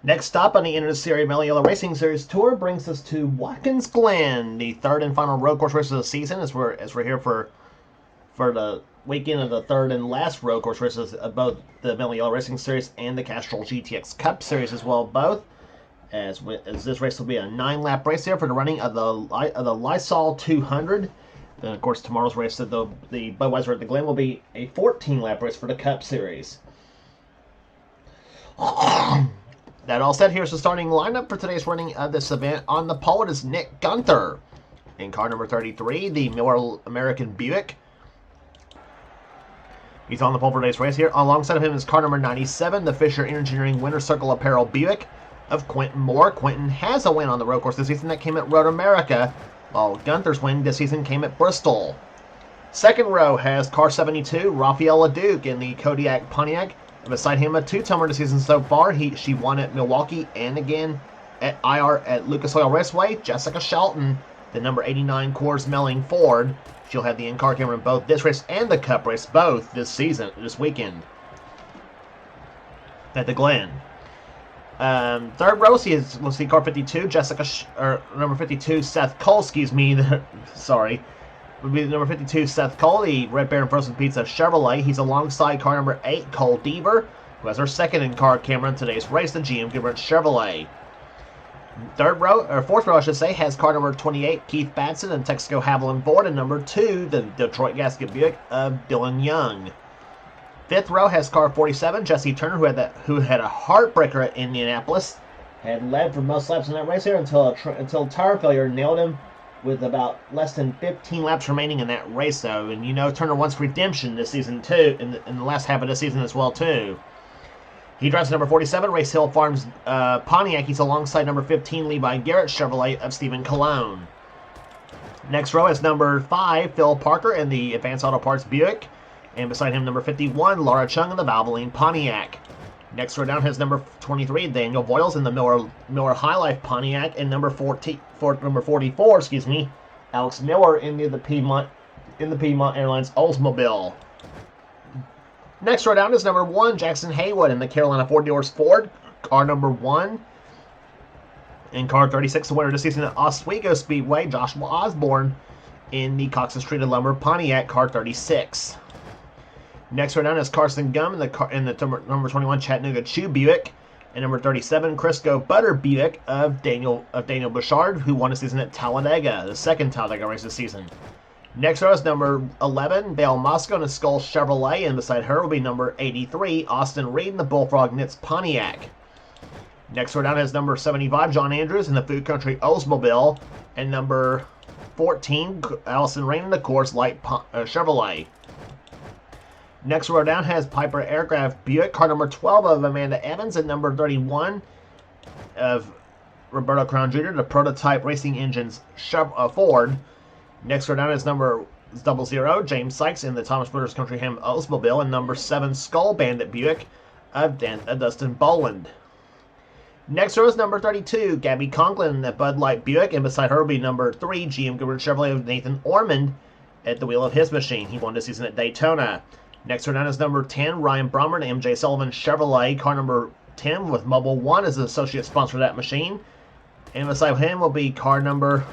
Next stop on the NNSCRA Mello Yello Racing Series Tour brings us to Watkins Glen, the third and final road course race of the season. As we're here for the weekend of the third and last road course races of both the Mello Yello Racing Series and the Castrol GTX Cup Series as well. Both as this race will be a 9-lap race here for the running of the Lysol 200. Then of course tomorrow's race at the Budweiser at the Glen will be a 14-lap race for the Cup Series. That all said, here's the starting lineup for today's running of this event. On the pole, it is Nick Gunther. In car number 33, the Miller American Buick. He's on the pole for today's race here. Alongside of him is car number 97, the Fisher Engineering Winter Circle Apparel Buick of Quentin Moore. Quentin has a win on the road course this season that came at Road America, while Gunther's win this season came at Bristol. Second row has car 72, Raphael LeDuc in the Kodiak Pontiac. Beside him, a two-timer this season so far. She won at Milwaukee and again at Lucas Oil Raceway. Jessica Shelton, the number 89 Coors Melling Ford. She'll have the in-car camera in both this race and the Cup race, both this weekend at the Glen. Third row, we'll see car 52, number 52, Seth Cole. Sorry. Would be the number 52, Seth Cole, the Red Baron Frozen Pizza Chevrolet. He's alongside car number 8, Cole Deaver, who has her second in-car camera in today's race, the GM Goodwrench Chevrolet. Fourth row, has car number 28, Keith Batson and Texaco Haviland Ford, and number 2, the Detroit Gasket Buick of Dylan Young. Fifth row has car 47, Jesse Turner, who had a heartbreaker at Indianapolis, had led for most laps in that race here until tire failure nailed him with about less than 15 laps remaining in that race, though. And you know Turner wants redemption this season, too, in the last half of the season as well, too. He drives number 47, Race Hill Farms Pontiac. He's alongside number 15, Levi Garrett Chevrolet of Stephen Cologne. Next row is number 5, Phil Parker in the Advanced Auto Parts Buick. And beside him, number 51, Laura Chung in the Valvoline Pontiac. Next row down has number 23, Daniel Boyles in the Miller High Life Pontiac, and number 44, Alex Miller in the Piedmont Airlines Oldsmobile. Next row down is number 1, Jackson Haywood in the Carolina Ford Dealers Ford, car number 1. In car 36, the winner this season at Oswego Speedway, Joshua Osborne in the Cox's Treated Lumber Pontiac, car 36. Next row down is Carson Gum in the number 21 Chattanooga Chew Buick, and number 37 Crisco Butter Buick of Daniel Bouchard, who won the season at Talladega, the second Talladega race this season. Next row is number 11 Bale Moscow in the Skull Chevrolet, and beside her will be number 83 Austin Reed in the Bullfrog Knits Pontiac. Next row down is number 75 John Andrews in the Food Country Oldsmobile, and number 14 Allison Rain in the Coors Light Chevrolet. Next row down has Piper Aircraft Buick, car number 12 of Amanda Evans, and number 31 of Roberto Crown Jr., the Prototype Racing Engines Ford. Next row down is number 00, James Sykes in the Thomas Brothers Country Ham Oldsmobile, and number 7, Skull Bandit Buick of Dustin Boland. Next row is number 32, Gabby Conklin in the Bud Light Buick, and beside her will be number 3, GM Goodwrench Chevrolet of Nathan Ormond at the wheel of his machine. He won this season at Daytona. Next row down is number 10, Ryan Brommer and MJ Sullivan Chevrolet, car number 10 with Mobile One as the associate sponsor of that machine. And beside him will be car number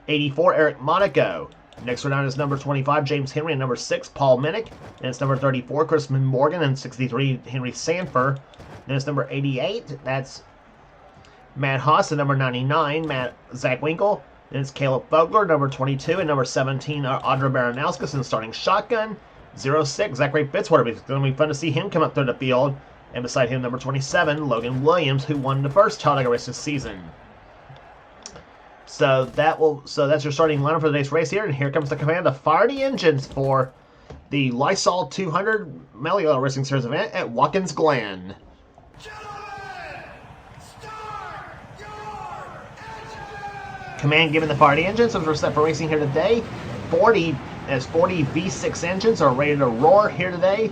84, Eric Monaco. Next row down is number 25, James Henry, and number 6, Paul Minnick. And it's number 34, Chrisman Morgan, and 63, Henry Sanford. Then it's number 88, that's Matt Haas, and number 99, Zach Winkle. Then it's Caleb Fogler, number 22, and number 17, Audra Baranowskis in starting shotgun. 06, Zachary Fitzwater. It's going to be fun to see him come up through the field. And beside him, number 27, Logan Williams, who won the first Talladega race this season. So that's your starting lineup for today's race here. And here comes the command to fire the engines for the Lysol 200 Mello Yello Racing Series event at Watkins Glen. Command given the fire the engines as we're set for racing here today. 40 V6 engines are ready to roar here today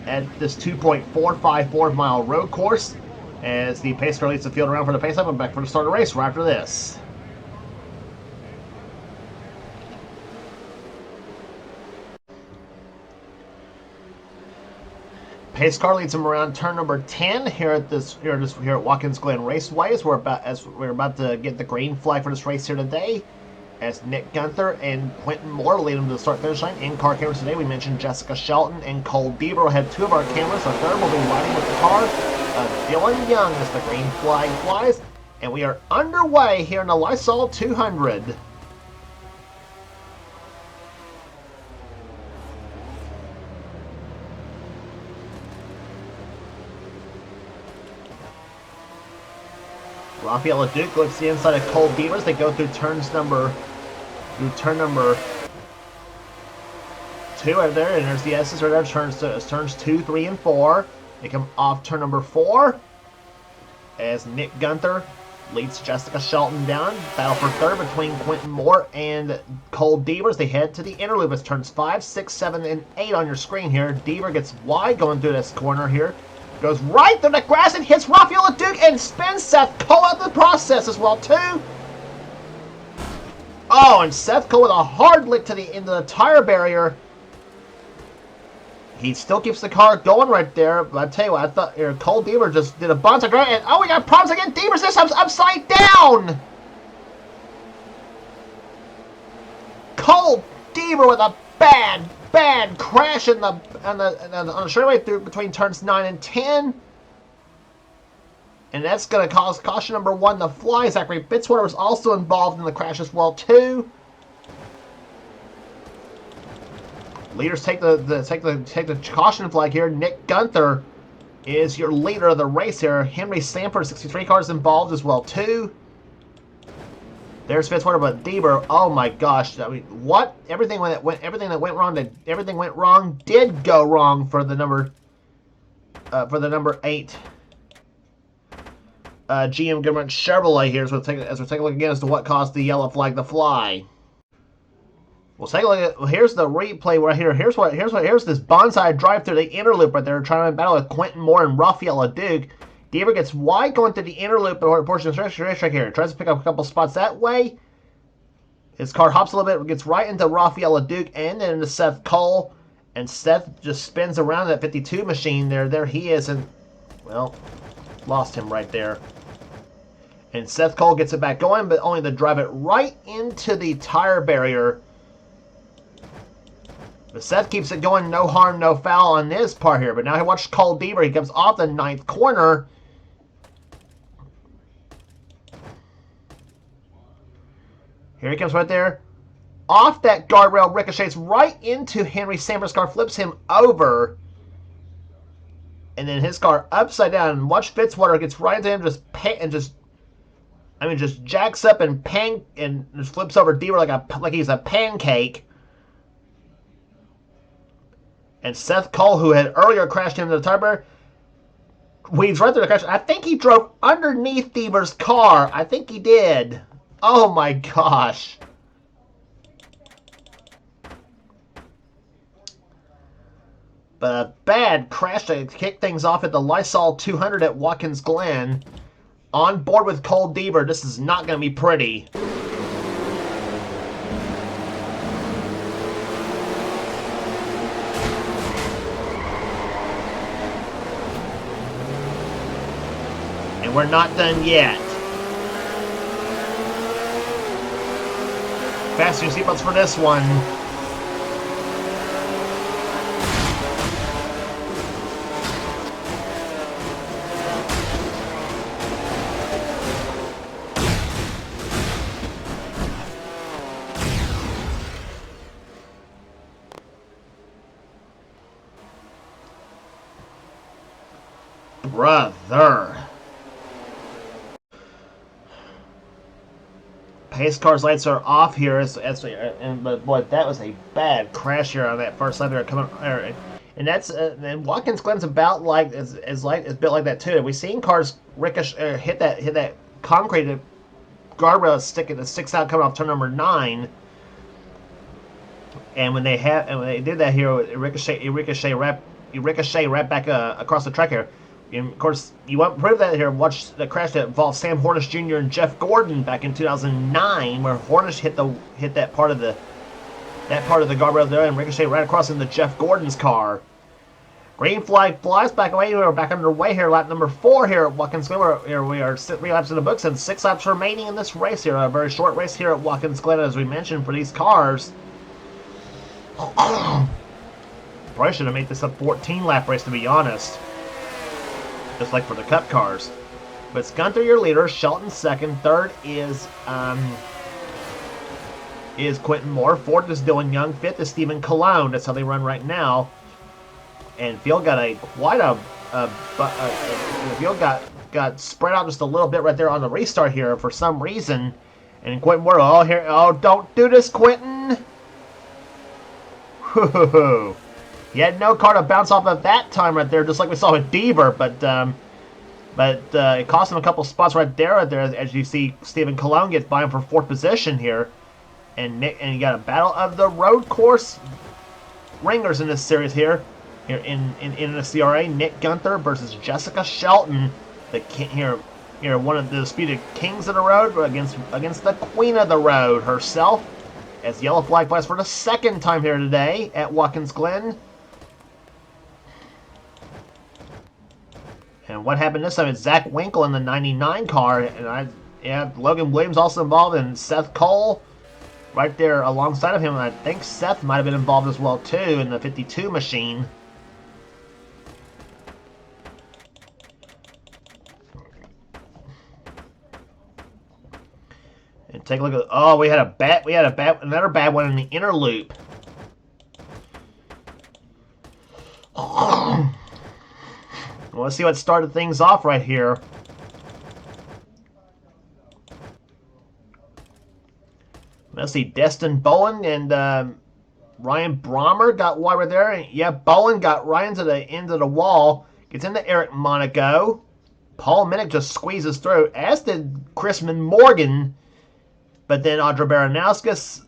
at this 2.454 mile road course as the pace car leads the field around for the pace up and back for the start of the race right after this. Pace car leads him around turn number 10 here at Watkins Glen Raceway as we're about to get the green flag for this race here today. As Nick Gunther and Quentin Moore lead them to the start-finish line. In-car cameras today, we mentioned Jessica Shelton and Cole Deaver will have two of our cameras. The third will be riding with the car Dylan Young as the green flag flies. And we are underway here in the Lysol 200. Raphael LeDuc looks the inside of Cole Deavers. They go through turn number 2 right there, and there's the S's right there. Turns 2, 3, and 4. They come off turn number 4 as Nick Gunther leads Jessica Shelton down. Battle for third between Quentin Moore and Cole Deavers. They head to the inner loop. It's turns 5, 6, 7, and 8 on your screen here. Deaver gets wide going through this corner here. Goes right through the grass and hits Raphael LeDuc and spins Seth Cole out of the process as well, too. Oh, and Seth Cole with a hard lick to the end of the tire barrier. He still keeps the car going right there. But I tell you what, I thought Cole Deaver just did a bunch of great. And oh, we got problems again. Deaver's this time's upside down. Cole Deaver with a bad crash on the straightaway through between turns 9 and 10. And that's going to cause caution number 1 to fly. Zachary Fitzwater was also involved in the crash as well, too. Leaders take the caution flag here. Nick Gunther is your leader of the race here. Henry Sanford, 63 cars involved as well, too. There's Fitzwater, but Deaver, oh my gosh! I mean, what? Everything that went wrong did go wrong for the number 8 GM Government Chevrolet here. As we're taking a look again as to what caused the yellow flag to fly. We'll take a look at. Well, here's the replay right here. Here's this bonsai drive through the inner loop right there, trying to battle with Quentin Moore and Raphael LeDuc. Deaver gets wide going through the inner loop portion of the racetrack here. Tries to pick up a couple spots that way. His car hops a little bit, gets right into Raphael LeDuc and then into Seth Cole. And Seth just spins around that 52 machine there. There he is, and, well, lost him right there. And Seth Cole gets it back going, but only to drive it right into the tire barrier. But Seth keeps it going, no harm, no foul on this part here. But now he watches Cole Deaver. He comes off the 9th corner. Here he comes right there. Off that guardrail, ricochets right into Henry Sanford's car, flips him over. And then his car upside down. And watch Fitzwater gets right into him, just jacks up and just flips over Deaver like he's a pancake. And Seth Cole, who had earlier crashed into the tire barrier, weaves right through the crash. I think he drove underneath Deaver's car. I think he did. Oh my gosh. But a bad crash to kick things off at the Lysol 200 at Watkins Glen. On board with Cole Deaver. This is not going to be pretty. And we're not done yet. Fasten your seatbelts for this one. Brother. Pace car's lights are off here, but boy, that was a bad crash here on that first lap there coming. And that's and Watkins Glen's about like is built like that too. We've seen cars ricochet hit that concrete guardrail that sticks out coming off turn number 9. And when they did that here, it ricochet right back across the track here. And of course, you won't prove that here. Watch the crash that involved Sam Hornish Jr. and Jeff Gordon back in 2009, where Hornish hit that part of the guardrail there and ricocheted right across into Jeff Gordon's car. Green flag flies back away. We're back underway here. Lap number 4 here at Watkins Glen. Here we are 3 laps in the books and 6 laps remaining in this race here. A very short race here at Watkins Glen, as we mentioned, for these cars. Probably should have made this a 14-lap race, to be honest. Just like for the Cup cars. But it's Gunther, your leader. Shelton second. Third is Quentin Moore. Fourth is Dylan Young. Fifth is Stephen Cologne. That's how they run right now. And field got field got spread out just a little bit right there on the restart here for some reason. And Quentin Moore, don't do this, Quentin. He had no car to bounce off of that time right there, just like we saw with Deaver, but it cost him a couple spots right there. As you see, Stephen Cologne gets by him for 4th position here, and you got a battle of the road course ringers in this series here in NNSCRA. Nick Gunther versus Jessica Shelton, one of the disputed kings of the road against the queen of the road herself. As yellow flag flies for the 2nd time here today at Watkins Glen. And what happened this time is Zach Winkle in the 99 car, and Logan Williams also involved, and Seth Cole right there alongside of him. And I think Seth might have been involved as well too in the 52 machine. And take a look at we had another bad one in the inner loop. Well, let's see what started things off right here. Let's see, Destin Bowen and Ryan Brommer got wide right there. And yeah, Bowen got Ryan to the end of the wall. Gets into Eric Monaco. Paul Minnick just squeezes through, as did Chrisman Morgan. But then Audra Baranowskis,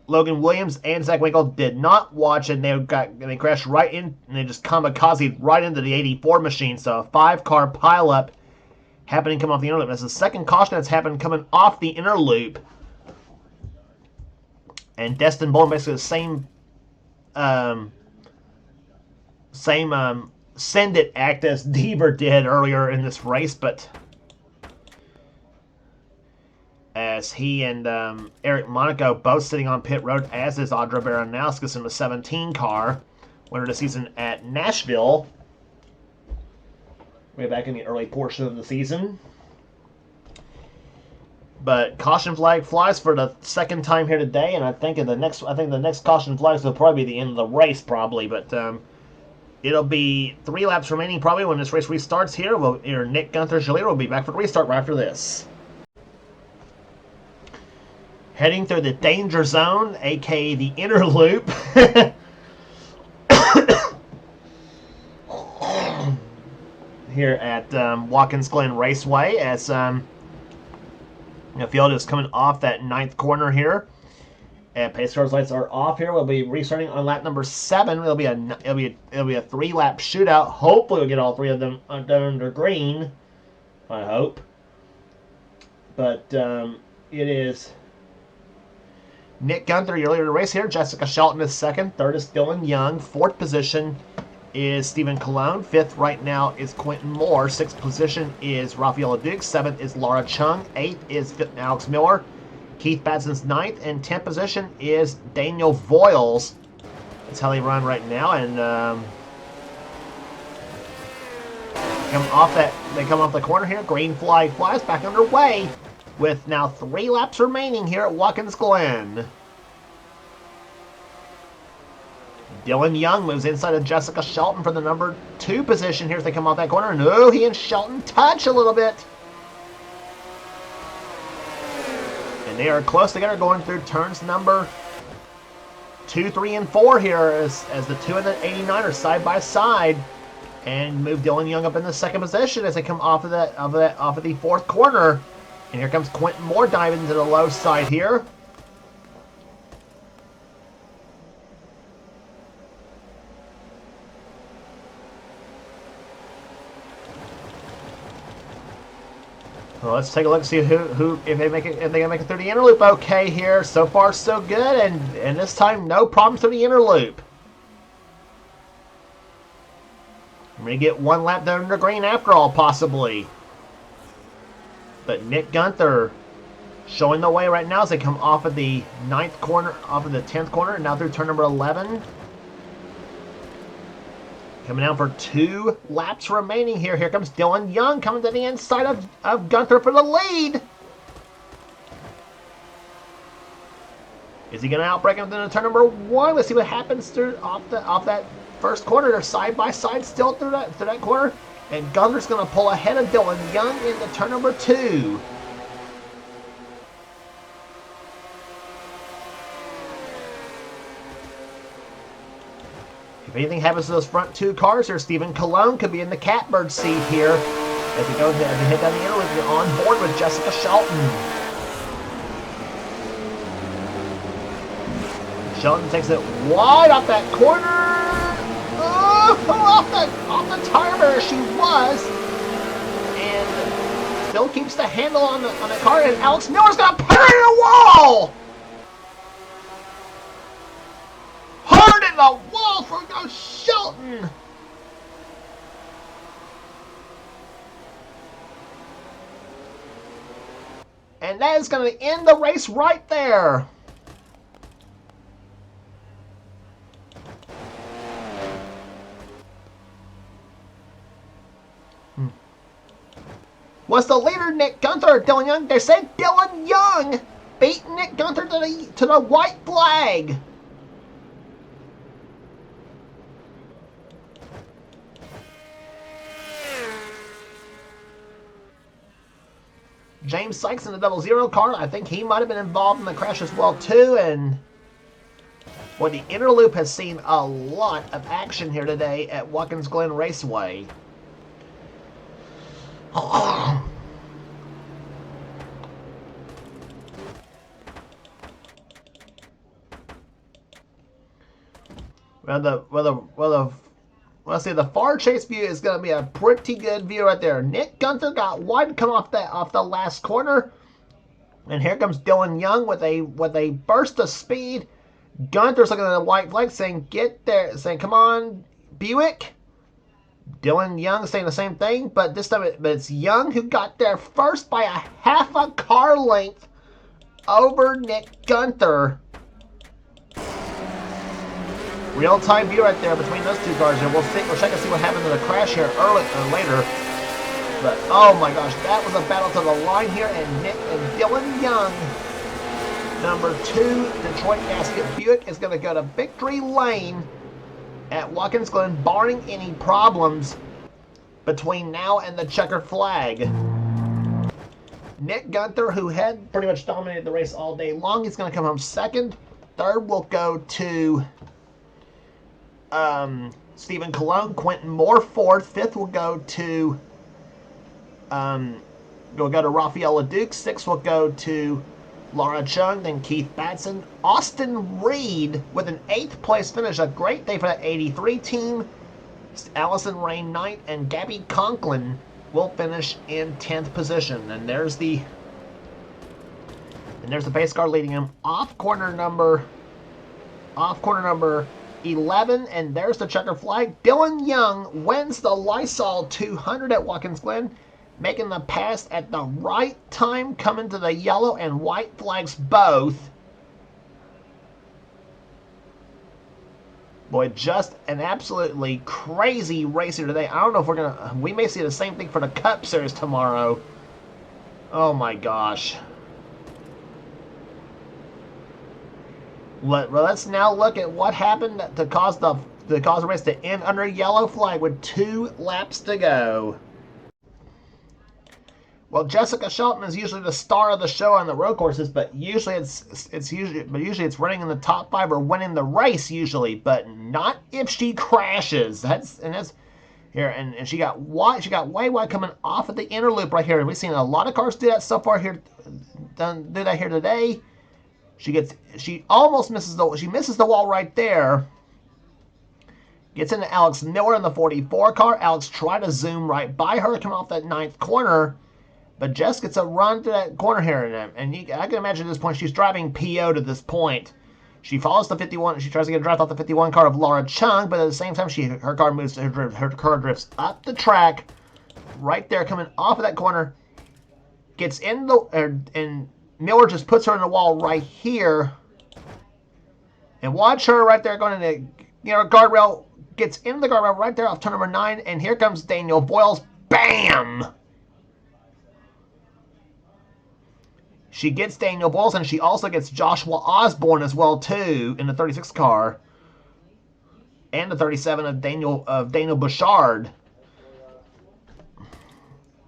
Logan Williams, and Zach Winkle did not watch, and they crashed right in, and they just kamikazed right into the 84 machine. So a 5-car pileup happening coming off the inner loop. That's the second caution that's happened coming off the inner loop. And Destin Bowen basically the same send it act as Deaver did earlier in this race, but as he and Eric Monaco both sitting on pit road, as is Audra Baranowskis in the 17 car, winner of the season at Nashville, way back in the early portion of the season. But caution flag flies for the 2nd time here today, and I think the next caution flags will probably be the end of the race, probably. But it'll be 3 laps remaining probably when this race restarts here. Nick Gunther Jalier will be back for the restart right after this. Heading through the danger zone, aka the inner loop. Here at Watkins Glen Raceway, as the field is coming off that 9th corner here. And pace cars lights are off here. We'll be restarting on lap number 7. It'll be a 3-lap shootout. Hopefully we'll get all 3 of them done under green. I hope. But it is Nick Gunther, your leader of the race here. Jessica Shelton is 2nd. 3rd is Dylan Young. 4th position is Stephen Cologne. 5th right now is Quentin Moore. 6th position is Rafaela Duke. 7th is Laura Chung. 8th is Alex Miller. Keith Badson's 9th. And 10th position is Daniel Voiles. That's how they run right now. And they come off the corner here. Green flag flies back underway, with now 3 laps remaining here at Watkins Glen. Dylan Young moves inside of Jessica Shelton for the number 2 position here as they come off that corner. And he and Shelton touch a little bit. And they are close together going through turns number 2, 3, and 4 here as the 2 and the 89 are side by side. And move Dylan Young up in the 2nd position as they come off of the 4th corner. And here comes Quentin Moore diving into the low side here. Well, let's take a look and see who if they can make it through the inner loop okay here. So far so good, and this time no problems through the inner loop. I'm going to get one lap down the green after all, possibly. But Nick Gunther showing the way right now as they come off of the 9th corner, off of the 10th corner, and now through turn number 11. Coming down for 2 laps remaining here. Here comes Dylan Young coming to the inside of Gunther for the lead. Is he going to outbreak him into turn number 1? Let's see what happens off that first corner. They're side by side still through that corner. And Gunther's going to pull ahead of Dylan Young into turn number 2. If anything happens to those front 2 cars here, Stephen Cologne could be in the catbird seat here as he goes as he head down the interlude on board with Jessica Shelton. Shelton takes it wide off that corner. Off the tire barrier she was. And still keeps the handle on the car. And Alex Miller's going to put her in a wall. Hard in the wall for Shelton. And that is going to end the race right there. Was the leader Nick Gunther or Dylan Young? They said Dylan Young beat Nick Gunther to the white flag. James Sykes in the 00 car. I think he might have been involved in the crash as well too. And boy, the inner loop has seen a lot of action here today at Watkins Glen Raceway. Let's say the far chase view is going to be a pretty good view right there. Nick Gunther got wide to come off the last corner, and here comes Dylan Young with a burst of speed. Gunther's looking at the white flag, saying, "Get there!" Saying, "Come on, Buick." Dylan Young saying the same thing, but this time it's Young who got there first by a half a car length over Nick Gunther. Real-time view right there between those 2 cars, and we'll check and see what happened in the crash here later. But oh my gosh, that was a battle to the line here, and Nick and Dylan Young, number 2 Detroit Gasket Buick, is going to go to victory lane at Watkins Glen, barring any problems between now and the checkered flag. Nick Gunther, who had pretty much dominated the race all day long, he's going to come home second. Third will go to Stephen Cologne. Quentin Moore fourth. Fifth will go to Rafael LeDuc. Sixth will go to Laura Chung, then Keith Batson. Austin Reed with an 8th place finish. A great day for that 83 team. Allison Rain Knight and Gabby Conklin will finish in 10th position. And there's the pace car leading him off corner number 11, and there's the checker flag. Dylan Young wins the Lysol 200 at Watkins Glen, making the pass at the right time, coming to the yellow and white flags both. Boy, just an absolutely crazy race here today. I don't know if we may see the same thing for the Cup Series tomorrow. Oh my gosh. Let's now look at what happened to cause the race to end under yellow flag with 2 laps to go. Well, Jessica Shelton is usually the star of the show on the road courses, but usually it's running in the top 5 or winning the race usually, but not if she crashes. That's here, and she got way wide coming off at the inner loop right here, and we've seen a lot of cars do that so far here. Do that here today. She almost misses the wall right there. Gets into Alex Miller in the 44 car. Alex tried to zoom right by her, coming off that 9th corner. But Jess gets a run to that corner here, and I can imagine at this point she's driving PO to this point. She follows the 51. She tries to get a draft off the 51 car of Laura Chung, but at the same time, her car moves. Her car drifts up the track, right there, coming off of that corner. Gets in the and Miller just puts her in the wall right here. And watch her right there going into guardrail. Gets in the guardrail right there off turn number 9, and here comes Daniel Boyles. Bam! She gets Daniel Boyles, and she also gets Joshua Osborne as well too in the 36 car, and the 37 of Daniel Bouchard.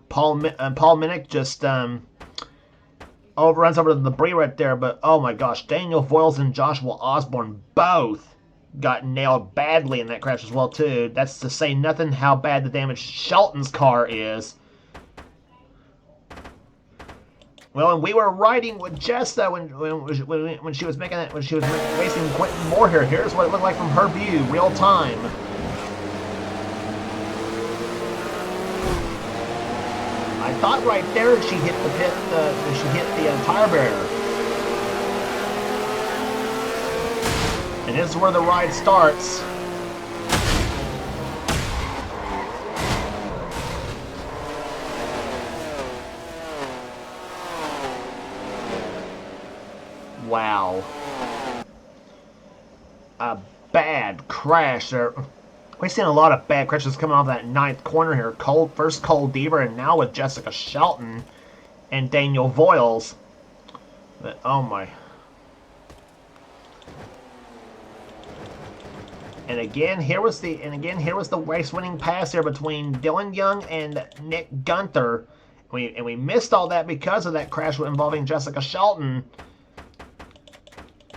Paul Minnick just runs over the debris right there, but oh my gosh, Daniel Boyles and Joshua Osborne both got nailed badly in that crash as well too. That's to say nothing how bad the damage Shelton's car is. Well, and we were riding with Jess though when she was making it, when she was racing Quentin Moore here. Here's what it looked like from her view, real time. I thought right there she hit the pit. She hit the tire barrier. And this is where the ride starts. Wow. A bad crash there. We've seen a lot of bad crashes coming off that 9th corner here. First Cole Deaver, and now with Jessica Shelton and Daniel Boyles. But, oh my. And again, here was the race-winning pass here between Dylan Young and Nick Gunther. We missed all that because of that crash involving Jessica Shelton.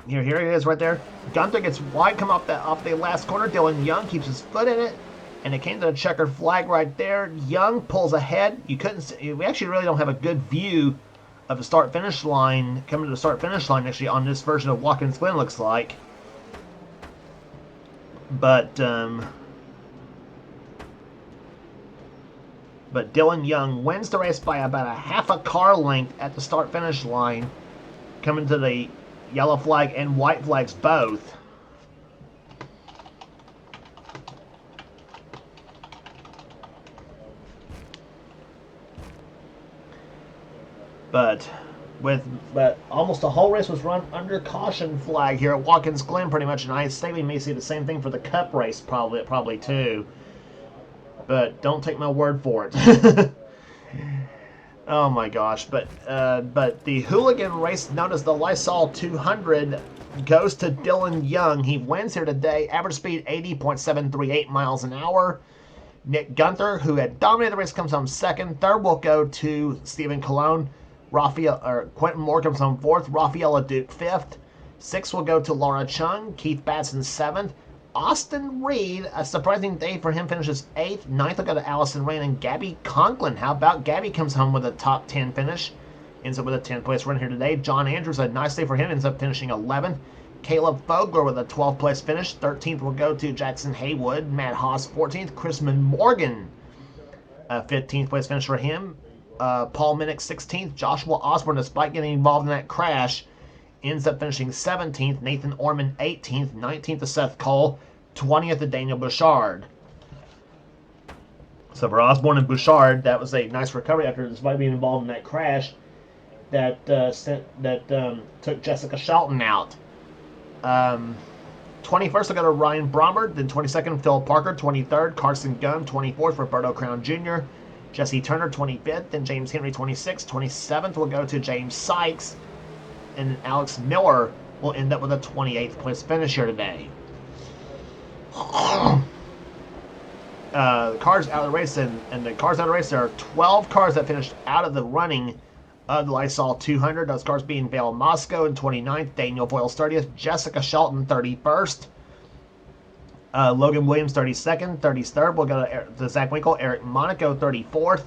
Here it is right there. Gunther gets wide, come off the last corner. Dylan Young keeps his foot in it, and it came to the checkered flag right there. Young pulls ahead. You couldn't see, we actually really don't have a good view of the start-finish line, coming to the start-finish line actually on this version of Watkins Glen, looks like. But Dylan Young wins the race by about a half a car length at the start-finish line, coming to the yellow flag and white flags both. But almost the whole race was run under caution flag here at Watkins Glen pretty much, and I say we may see the same thing for the Cup race probably too. But don't take my word for it. Oh my gosh! But the hooligan race known as the Lysol 200 goes to Dylan Young. He wins here today. Average speed 80.738 miles an hour. Nick Gunther, who had dominated the race, comes home second. Third will go to Stephen Colon. Quentin Moore comes home fourth. Rafaela Duke fifth. Sixth will go to Laura Chung. Keith Batson seventh. Austin Reed, a surprising day for him, finishes 8th. 9th will go to Allison Rain and Gabby Conklin. How about Gabby comes home with a top 10 finish? Ends up with a 10th place run here today. John Andrews, a nice day for him, ends up finishing 11th. Caleb Fogler with a 12th place finish. 13th will go to Jackson Haywood. Matt Haas 14th. Chrisman Morgan, a 15th place finish for him. Paul Minnick 16th. Joshua Osborne, despite getting involved in that crash, ends up finishing 17th. Nathan Orman 18th. 19th to Seth Cole. 20th to Daniel Bouchard. So for Osborne and Bouchard, that was a nice recovery after despite being involved in that crash that took Jessica Shelton out. 21st will go to Ryan Bromberg. Then 22nd, Phil Parker. 23rd, Carson Gunn. 24th, Roberto Crown Jr. Jesse Turner, 25th. Then James Henry, 26th. 27th will go to James Sykes. And Alex Miller will end up with a 28th place finish here today. Cars out of the race, and the cars out of the race, there are 12 cars that finished out of the running of the Lysol 200. Those cars being Vale Moscow in 29th, Daniel Boyles 30th, Jessica Shelton 31st, Logan Williams 32nd, 33rd. We'll go to Zach Winkle, Eric Monaco 34th,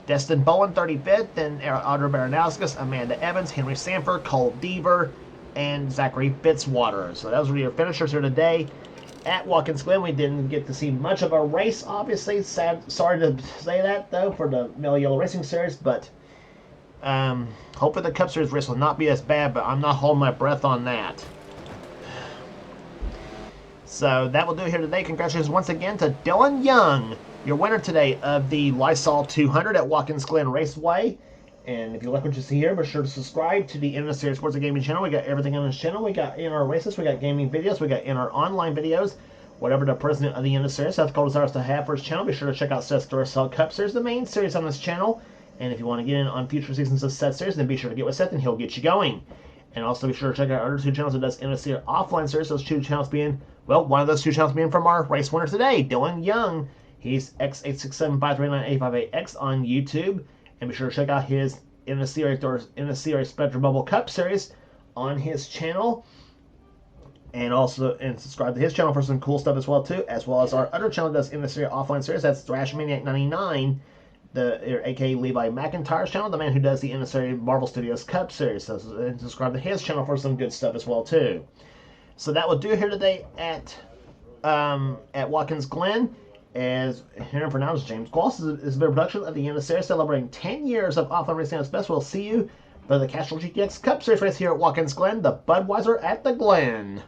Destin Bowen 35th, then Audra Baranauskas, Amanda Evans, Henry Sanford, Cole Deaver, and Zachary Fitzwater. So those were your finishers here today at Watkins Glen. We didn't get to see much of a race, obviously. Sorry to say that, though, for the Mello Yello Racing Series, but hopefully the Cup Series race will not be as bad, but I'm not holding my breath on that. So that will do it here today. Congratulations once again to Dylan Young, your winner today of the Lysol 200 at Watkins Glen Raceway. And if you like what you see here, be sure to subscribe to the NNSCRA Sports and Gaming channel. We got everything on this channel. We got in our races, we got gaming videos, we got in our online videos. Whatever the president of the NNSCRA, Seth Cole, desires to have for his channel, be sure to check out Seth's Duracell Cup Series, the main series on this channel. And if you want to get in on future seasons of Seth's series, then be sure to get with Seth and he'll get you going. And also be sure to check out our other two channels that does NNSCRA offline series. Those two channels being, well, one of those two channels being from our race winner today, Dylan Young. He's X8675398588X on YouTube. And be sure to check out his NNSCRA Spectrum Bubble Cup Series on his channel. And also subscribe to his channel for some cool stuff as well too, as well as our other channel that does NNSCRA offline series. That's Thrash Maniac 99. aka Levi McIntyre's channel, the man who does the NNSCRA Marvel Studios Cup Series. So subscribe to his channel for some good stuff as well too. So that will do it here today at Watkins Glen. As here for now is James Gloss. This is a production of the NNSCRA celebrating 10 years of offline racing at its best. We'll see you for the Castrol GTX Cup Series race here at Watkins Glen, the Budweiser at the Glen.